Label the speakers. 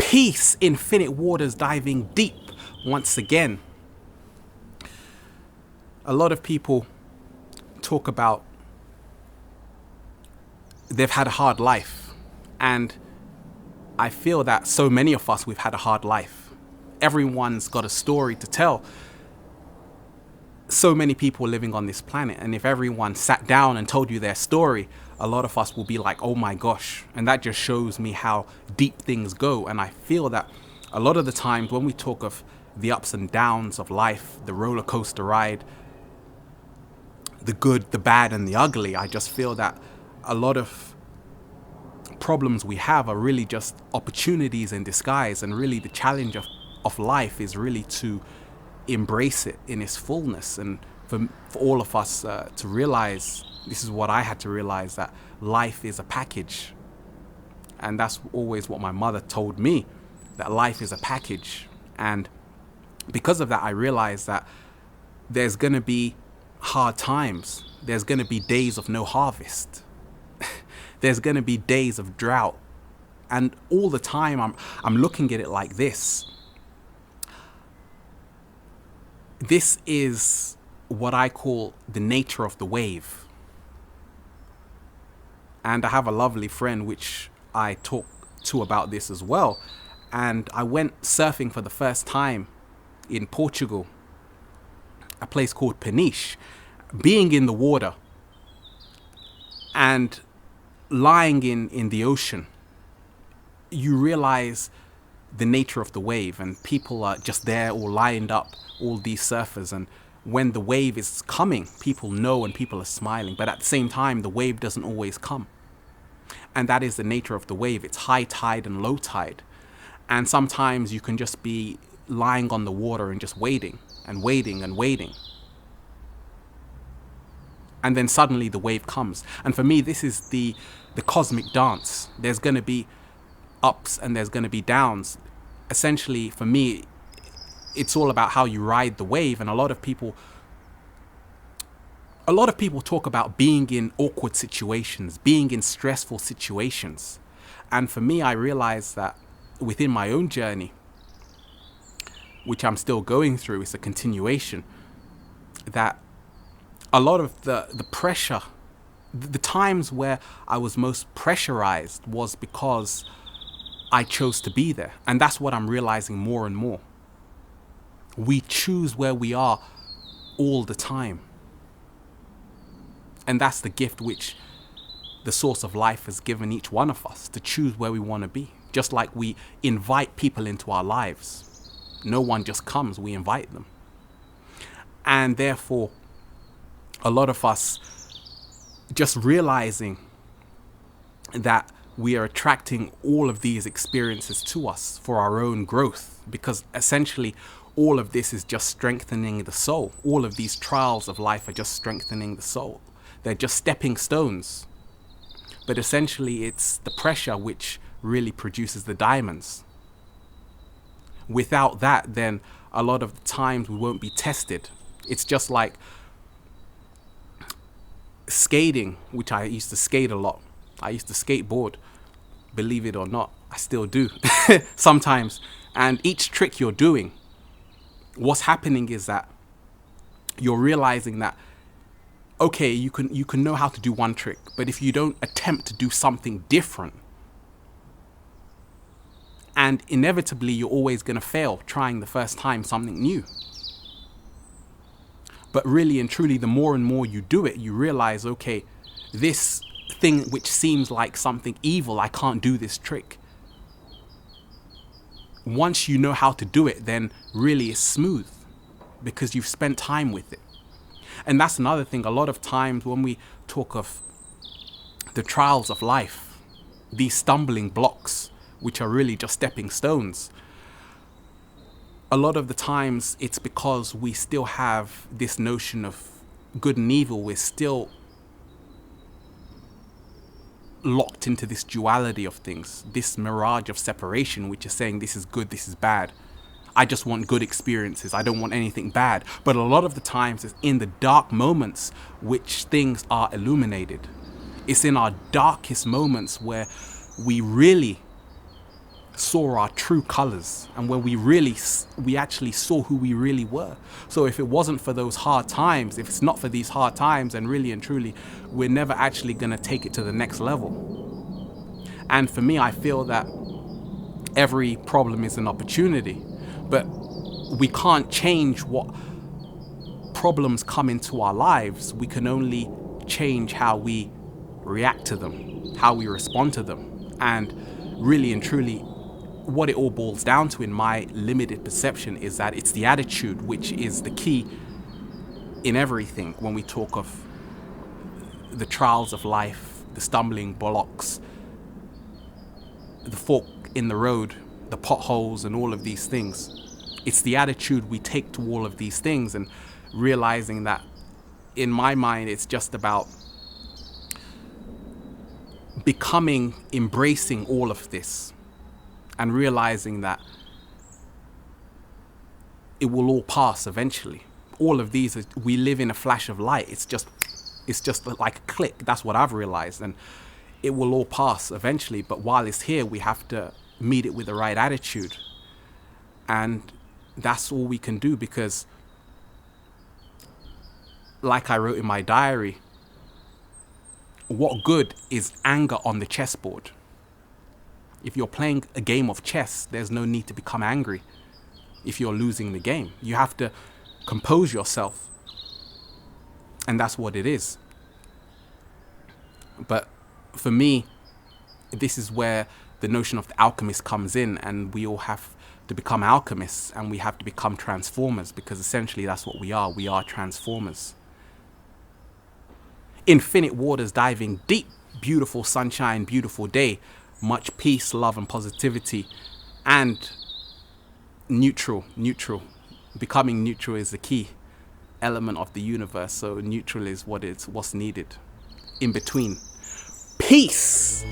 Speaker 1: Peace, infinite waters diving deep once again. A lot of people talk about they've had a hard life, and I feel that so many of us, we've had a hard life. Everyone's got a story to tell. So many people living on this planet, and if everyone sat down and told you their story, a lot of us will be like, oh my gosh. And that just shows me how deep things go. And I feel that a lot of the times when we talk of the ups and downs of life, the roller coaster ride, the good, the bad, and the ugly, I just feel that a lot of problems we have are really just opportunities in disguise. And really the challenge of life is really to embrace it in its fullness. And for all of us to realize, this is what I had to realize, that life is a package. And that's always what my mother told me, that life is a package. And because of that, I realized that there's going to be hard times. There's going to be days of no harvest. There's going to be days of drought. And all the time I'm looking at it like this. This is what I call the nature of the wave. And I have a lovely friend which I talk to about this as well. And I went surfing for the first time in Portugal, a place called Peniche. Being in the water and lying in the ocean, you realize the nature of the wave, and people are just there all lined up, all these surfers, and when the wave is coming, people know and people are smiling, but at the same time the wave doesn't always come. And that is the nature of the wave. It's high tide and low tide, and sometimes you can just be lying on the water and just waiting and waiting and waiting, and then suddenly the wave comes. And for me, this is the cosmic dance. There's going to be ups and there's going to be downs. Essentially, for me, it's all about how you ride the wave. And a lot of people talk about being in awkward situations, being in stressful situations. And for me, I realized that within my own journey, which I'm still going through, it's a continuation, that a lot of the pressure, the times where I was most pressurized was because I chose to be there. And that's what I'm realizing more and more. We choose where we are all the time. And that's the gift which the source of life has given each one of us, to choose where we want to be. Just like we invite people into our lives. No one just comes, we invite them. And therefore, a lot of us just realizing that we are attracting all of these experiences to us for our own growth, because essentially all of this is just strengthening the soul. All of these trials of life are just strengthening the soul. They're just stepping stones. But essentially it's the pressure which really produces the diamonds. Without that, then a lot of the times we won't be tested. It's just like skating, which I used to skate a lot. I used to skateboard, believe it or not. I still do sometimes. And each trick you're doing, what's happening is that you're realizing that, okay, you can know how to do one trick, but if you don't attempt to do something different, and inevitably you're always going to fail trying the first time something new. But really and truly, the more and more you do it, you realize, okay, this thing which seems like something evil, I can't do this trick. Once you know how to do it, then really it's smooth because you've spent time with it. And that's another thing. A lot of times when we talk of the trials of life, these stumbling blocks, which are really just stepping stones, a lot of the times it's because we still have this notion of good and evil. We're still locked into this duality of things, this mirage of separation, which is saying this is good, this is bad. I just want good experiences. I don't want anything bad. But a lot of the times it's in the dark moments which things are illuminated. It's in our darkest moments where we really saw our true colors, and when we actually saw who we really were. So if it wasn't for those hard times, if it's not for these hard times, then really and truly, we're never actually going to take it to the next level. And for me, I feel that every problem is an opportunity, but we can't change what problems come into our lives. We can only change how we react to them, how we respond to them. And really and truly, what it all boils down to, in my limited perception, is that it's the attitude which is the key in everything. When we talk of the trials of life, the stumbling blocks, the fork in the road, the potholes, and all of these things, it's the attitude we take to all of these things, and realizing that, in my mind, it's just about embracing all of this, and realizing that it will all pass eventually. All of these, we live in a flash of light. It's just like a click. That's what I've realized, and it will all pass eventually. But while it's here, we have to meet it with the right attitude, and that's all we can do. Because, like I wrote in my diary, what good is anger on the chessboard? If you're playing a game of chess, there's no need to become angry if you're losing the game. You have to compose yourself, and that's what it is. But for me, this is where the notion of the alchemist comes in, and we all have to become alchemists, and we have to become transformers, because essentially that's what we are. We are transformers. Infinite waters diving deep, beautiful sunshine, beautiful day, much peace, love, and positivity, and neutral. Becoming neutral is the key element of the universe. So neutral is what's needed in between. Peace.